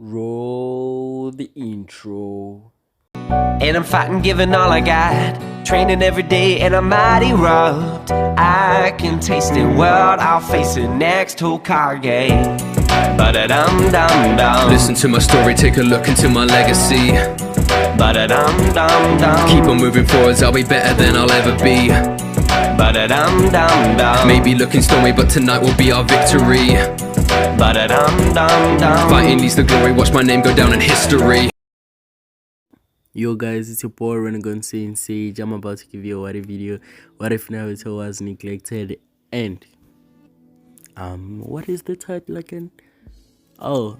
Roll the intro. And I'm fighting, giving all I got, training every day and I might erupt. I can taste it, world, I'll face it next to Kage. Ba-da-dum-dum-dum. Listen to my story, take a look into my legacy. Ba-da-dum-dum-dum. Keep on moving forwards, I'll be better than I'll ever be. Ba-da-dum-dum-dum. Maybe looking stormy, but tonight will be our victory. Ba-da-dum-dum-dum. Fighting leads to glory, watch my name go down in history. Yo guys, it's your boy Renegon saying Sage. I'm about to give you a what if video. What if Naruto was neglected? And what is the title again? Oh,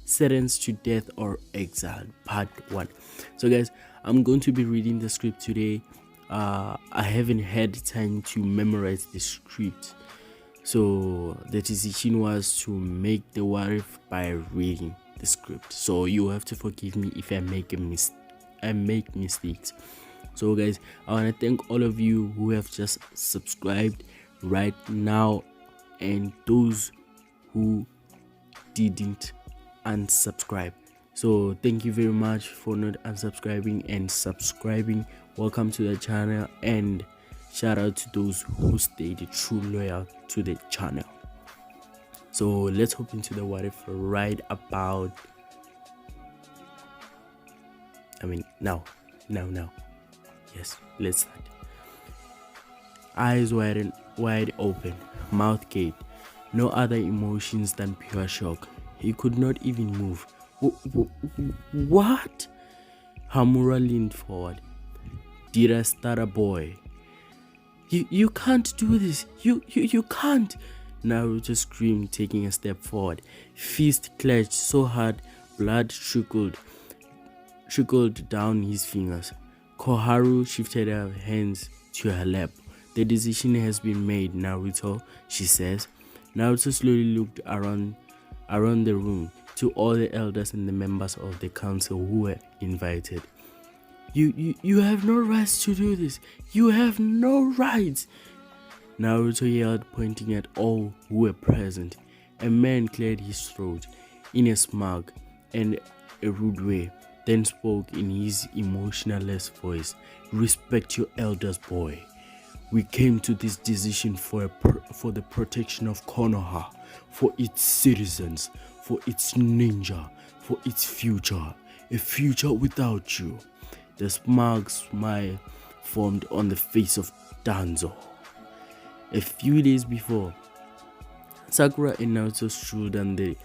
sentenced to death or exiled, part 1. So guys, I'm going to be reading the script today. I haven't had time to memorize the script, so the decision was to make the what if by reading the script. So you have to forgive me if I make mistakes. So guys, I want to thank all of you who have just subscribed right now, and those who didn't unsubscribe. So thank you very much for not unsubscribing and subscribing. Welcome to the channel, and shout out to those who stayed true loyal to the channel. So let's hop into the what if right about now. Yes, let's start. Eyes wide open, mouth gaped, no other emotions than pure shock. He could not even move. What? Hamura leaned forward. Did I start a boy? You can't do this. You can't. Naruto screamed, taking a step forward. Fist clenched so hard, blood trickled down his fingers. Koharu shifted her hands to her lap. The decision has been made, Naruto, she says. Naruto slowly looked around the room to all the elders and the members of the council who were invited. You have no rights to do this. You have no rights, Naruto yelled, pointing at all who were present. A man cleared his throat in a smug and a rude way, then spoke in his emotionless voice. Respect your elders, boy. We came to this decision for the protection of Konoha, for its citizens, for its ninja, for its future. A future without you. The smug smile formed on the face of Danzo. A few days before, Sakura and Naruto strolled on the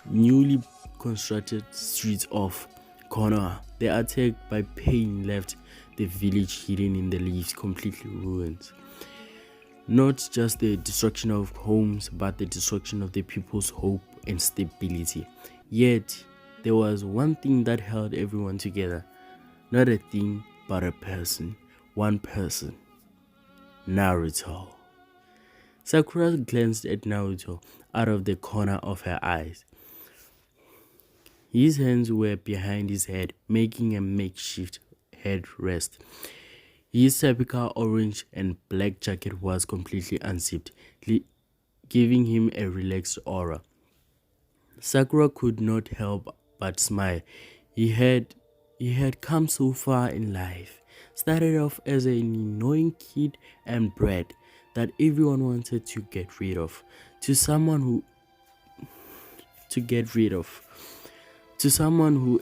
newly constructed streets of Konoha. The attack by pain left the village hidden in the leaves, completely ruined. Not just the destruction of homes, but the destruction of the people's hope and stability. Yet, there was one thing that held everyone together. Not a thing, but a person. One person. Naruto. Sakura glanced at Naruto out of the corner of her eyes. His hands were behind his head, making a makeshift headrest. His typical orange and black jacket was completely unzipped, giving him a relaxed aura. Sakura could not help but smile. He had come so far in life. Started off as an annoying kid and brat that everyone wanted to get rid of. To someone who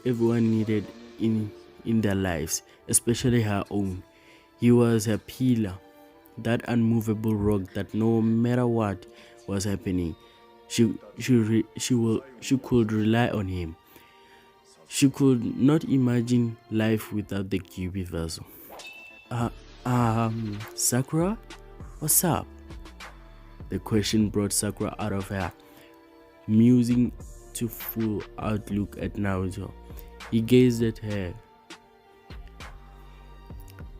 everyone needed in their lives, especially her own. He was a pillar, that unmovable rock that no matter what was happening, she could rely on him. She could not imagine life without the Kyuubi vessel. Sakura? What's up? The question brought Sakura out of her musing to full outlook at Naruto. He gazed at her.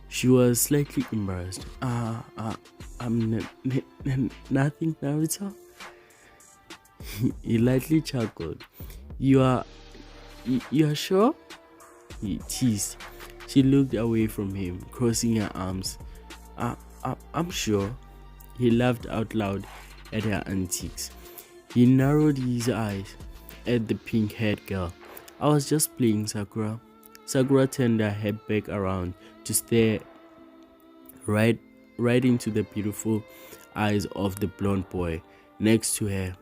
She was slightly embarrassed. Nothing, Naruto. He lightly chuckled. You are sure? He teased. She looked away from him, crossing her arms. I'm sure. He laughed out loud at her antics. He narrowed his eyes. at the pink-haired girl. "I was just playing, Sakura." Sakura turned her head back around to stare right right into the beautiful eyes of the blonde boy next to her.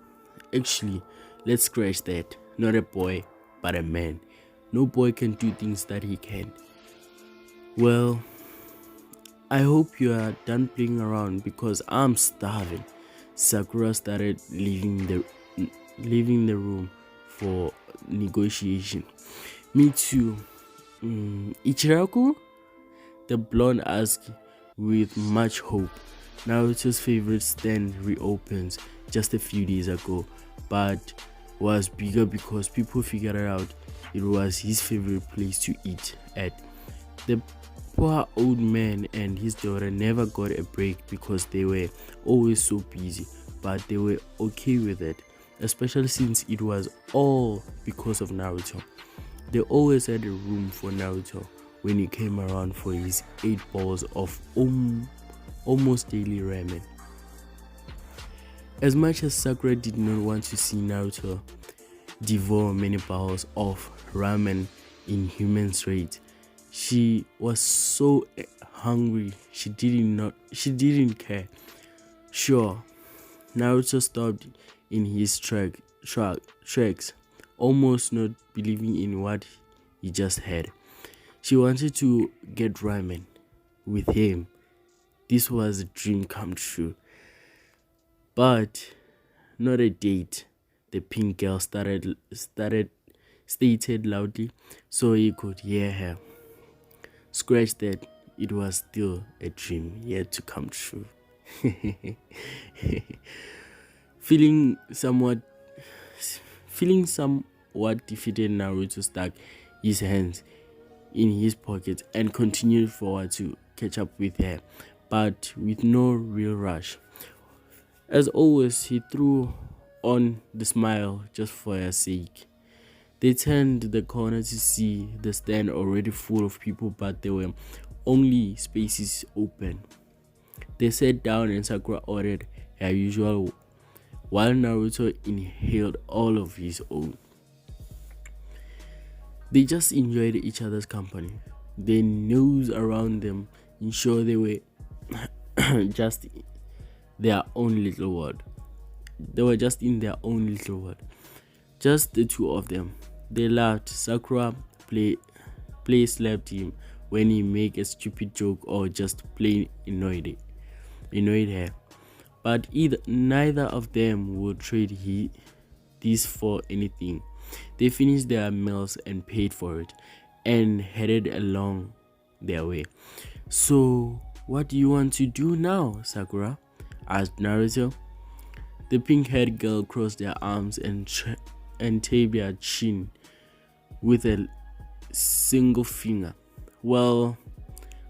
"Actually, let's scratch that. Not a boy, but a man. No boy can do things that he can." "Well, I hope you are done playing around because I'm starving." Sakura started leaving the room for negotiation. "Me too." "Ichiraku?" the blonde asked with much hope. Naruto's favorite stand reopens just a few days ago, but was bigger because people figured out it was his favorite place to eat at. The poor old man and his daughter never got a break because they were always so busy, but they were okay with it, especially since it was all because of Naruto. They always had a room for Naruto when he came around for his 8 bowls of almost daily ramen. As much as Sakura did not want to see Naruto devour many bowls of ramen in human rate, she was so hungry she didn't care. Sure, Naruto stopped in his tracks, almost not believing in what he just had. She wanted to get ramen with him. This was a dream come true. But not a date, the pink girl stated loudly so he could hear her. Scratch that, it was still a dream yet to come true. Feeling somewhat defeated, Naruto stuck his hands in his pockets and continued forward to catch up with her, but with no real rush. As always, he threw on the smile just for her sake. They turned the corner to see the stand already full of people, but there were only spaces open. They sat down and Sakura ordered her usual, while Naruto inhaled all of his own. They just enjoyed each other's company. Their nose around them ensured they were just their own little world. They were just in their own little world. Just the two of them. They laughed. Sakura play slapped him when he made a stupid joke or just plain annoyed her. But neither of them would trade this for anything. They finished their meals and paid for it and headed along their way. "So, what do you want to do now, Sakura?" asked Naruto. The pink-haired girl crossed their arms and tapped her chin with a single finger. "Well,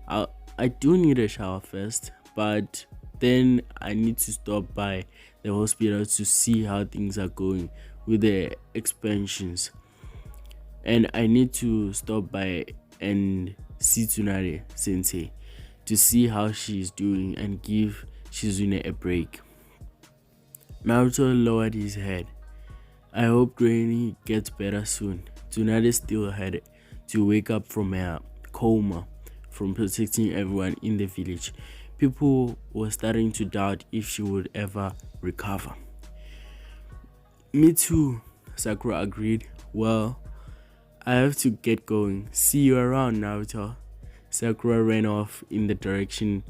I do need a shower first, but then I need to stop by the hospital to see how things are going with the expansions. And I need to stop by and see Tsunade Sensei to see how she is doing and give Shizune a break." Naruto lowered his head. "I hope Granny gets better soon." Tsunade still had to wake up from her coma from protecting everyone in the village. People were starting to doubt if she would ever recover. "Me too," Sakura agreed. "Well, I have to get going. See you around, Naruto." Sakura ran off in the direction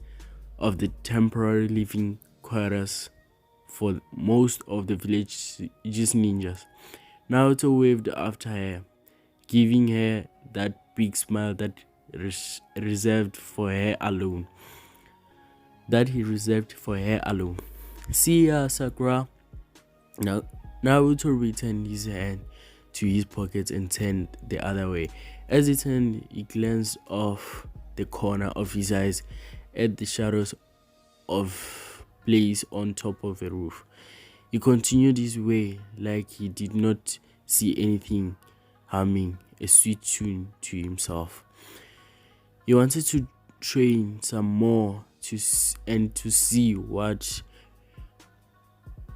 of the temporary living quarters for most of the village's ninjas. Naruto waved after her, giving her that big smile that he reserved for her alone. "See ya, Sakura." Now, Naruto returned his hand to his pocket and turned the other way. As he turned, he glanced off the corner of his eyes at the shadows of blaze on top of a roof. He continued his way like he did not see anything, humming a sweet tune to himself. He wanted to train some more to see what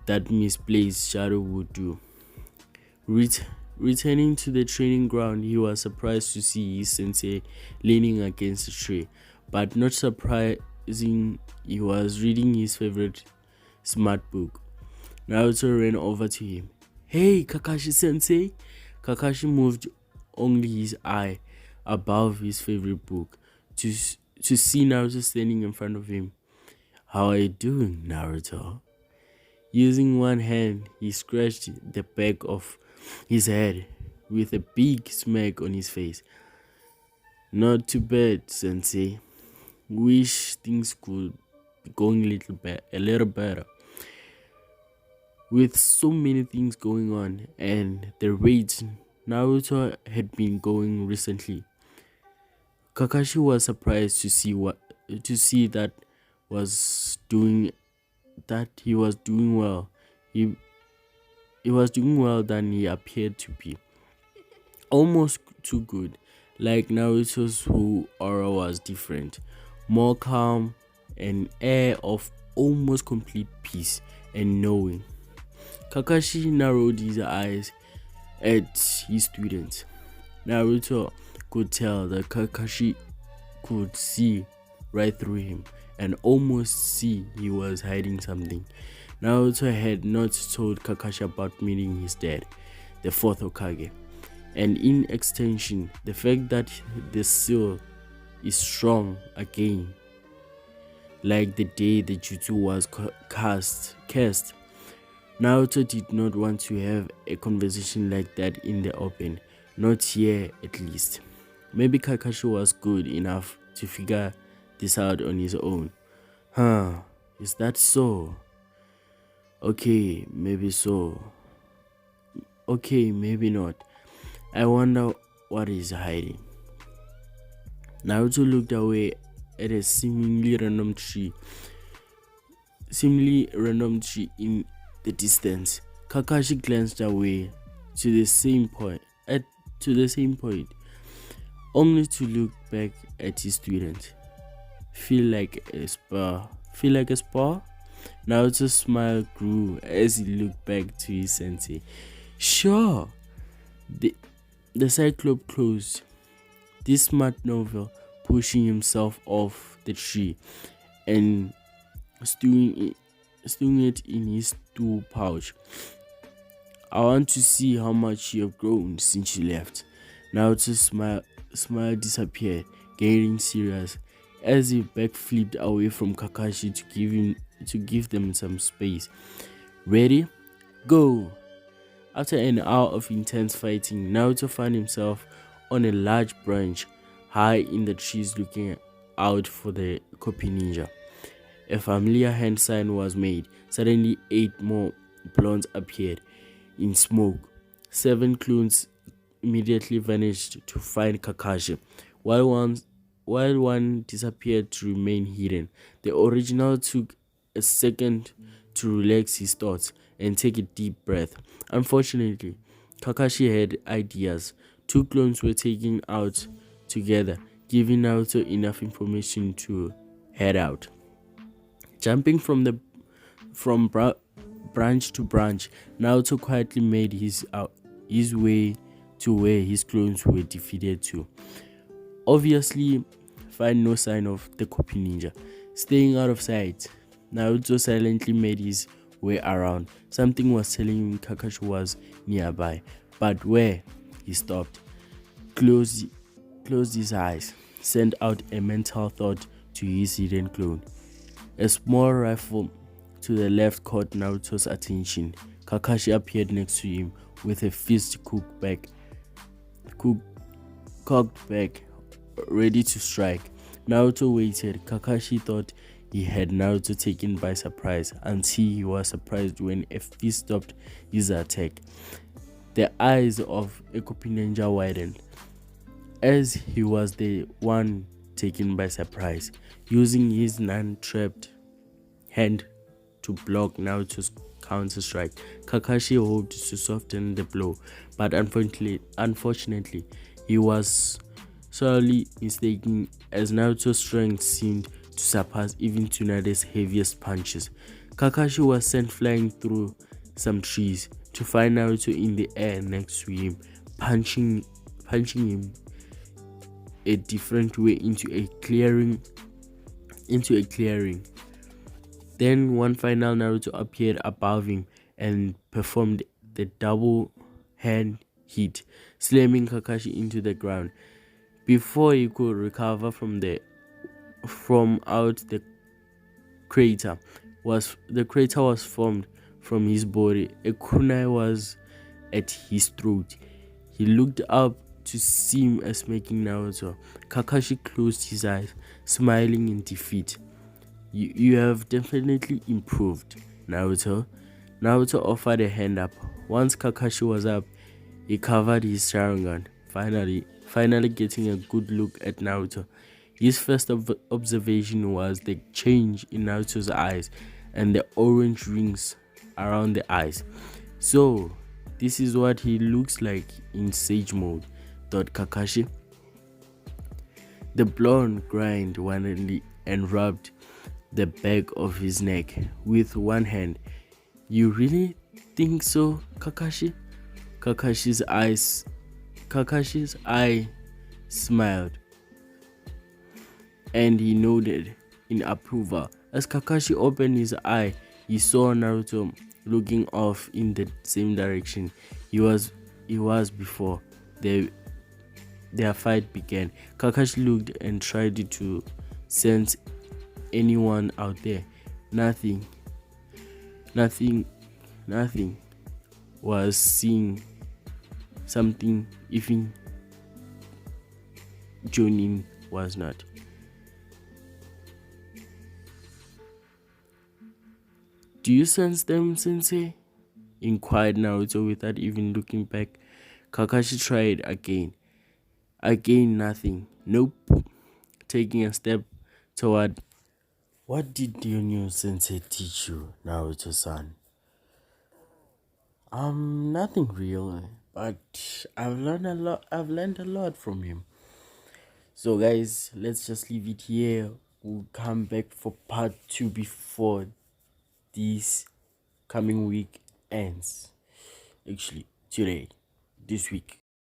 that misplaced shadow would do. Ret- Returning to the training ground, he was surprised to see his sensei leaning against a tree, but not surprising, he was reading his favorite smart book. Naruto ran over to him. Hey, Kakashi sensei! Kakashi moved only his eye above his favorite book to see Naruto standing in front of him. How are you doing, Naruto? Using one hand, he scratched the back of his head with a big smirk on his face. Not too bad, sensei. Wish things could be going a little better. With so many things going on and the raids Naruto had been going recently, Kakashi was surprised to see that he was doing well. He was doing well than he appeared to be. Almost too good. Like Naruto's whole aura was different. More calm, an air of almost complete peace and knowing. Kakashi narrowed his eyes at his students. Naruto could tell that Kakashi could see right through him and almost see he was hiding something. Naruto had not told Kakashi about meeting his dad, the fourth Hokage, and in extension, the fact that the seal is strong again, like the day the jutsu was cast. Naruto did not want to have a conversation like that in the open, not here at least. Maybe Kakashi was good enough to figure this out on his own. Is that so? Okay, maybe so. Okay, maybe not. I wonder what he's hiding. Naruto looked away at a seemingly random tree in the distance. Kakashi glanced away to the same point, only to look back at his student. Feel like a spar? Naruto's smile grew as he looked back to his sensei. Sure. The Cyclops closed. This smart novel pushing himself off the tree and stowing it in his tool pouch. I want to see how much you have grown since you left. Naruto's smile disappeared, getting serious as he backflipped away from Kakashi to give them some space. Ready? Go! After an hour of intense fighting, Naruto found himself on a large branch high in the trees looking out for the copy ninja. A familiar hand sign was made. Suddenly 8 more blondes appeared in smoke. 7 clones immediately vanished to find Kakashi, while one disappeared to remain hidden. The original took a second to relax his thoughts and take a deep breath. Unfortunately, Kakashi had ideas. 2 clones were taken out together, giving Naruto enough information to head out. Jumping from branch to branch, Naruto quietly made his way to where his clones were defeated to. Obviously, find no sign of the copy ninja. Staying out of sight, Naruto silently made his way around. Something was telling him Kakashi was nearby, but where? He stopped, closed his eyes, sent out a mental thought to his hidden clone. A small rifle to the left caught Naruto's attention. Kakashi appeared next to him with a fist cocked back, ready to strike. Naruto waited. Kakashi thought he had Naruto taken by surprise until he was surprised when a fist stopped his attack. The eyes of Ekopi Ninja widened as he was the one taken by surprise, using his non-trapped hand to block Naruto's counter-strike. Kakashi hoped to soften the blow, but unfortunately, he was sorely mistaken, as Naruto's strength seemed to surpass even Tsunade's heaviest punches. Kakashi was sent flying through some trees, to find Naruto in the air next to him, punching him a different way into a clearing. Then one final Naruto appeared above him and performed the double hand hit, slamming Kakashi into the ground. Before he could recover from out the crater was formed from his body. A kunai was at his throat. He looked up to see him as making Naruto. Kakashi closed his eyes, smiling in defeat. You have definitely improved, Naruto. Naruto offered a hand up. Once Kakashi was up, he covered his Sharingan, finally getting a good look at Naruto. His first observation was the change in Naruto's eyes and the orange rings around the eyes. So, this is what he looks like in Sage mode, thought Kakashi. The blonde grinned wantonly and rubbed the back of his neck with one hand. You really think so, Kakashi? Kakashi's eye smiled, and he nodded in approval. As Kakashi opened his eye, he saw Naruto looking off in the same direction he was before their fight began. Kakashi looked and tried to sense anyone out there. Nothing was seeing something even Jonin was not. Do you sense them, Sensei? Inquired Naruto without even looking back. Kakashi tried again. Again, nothing. Nope. Taking a step toward. What did your new sensei teach you, Naruto-san? Nothing really, but I've learned a lot from him. So guys, let's just leave it here. We'll come back for part 2 before this coming week ends. Actually, this week.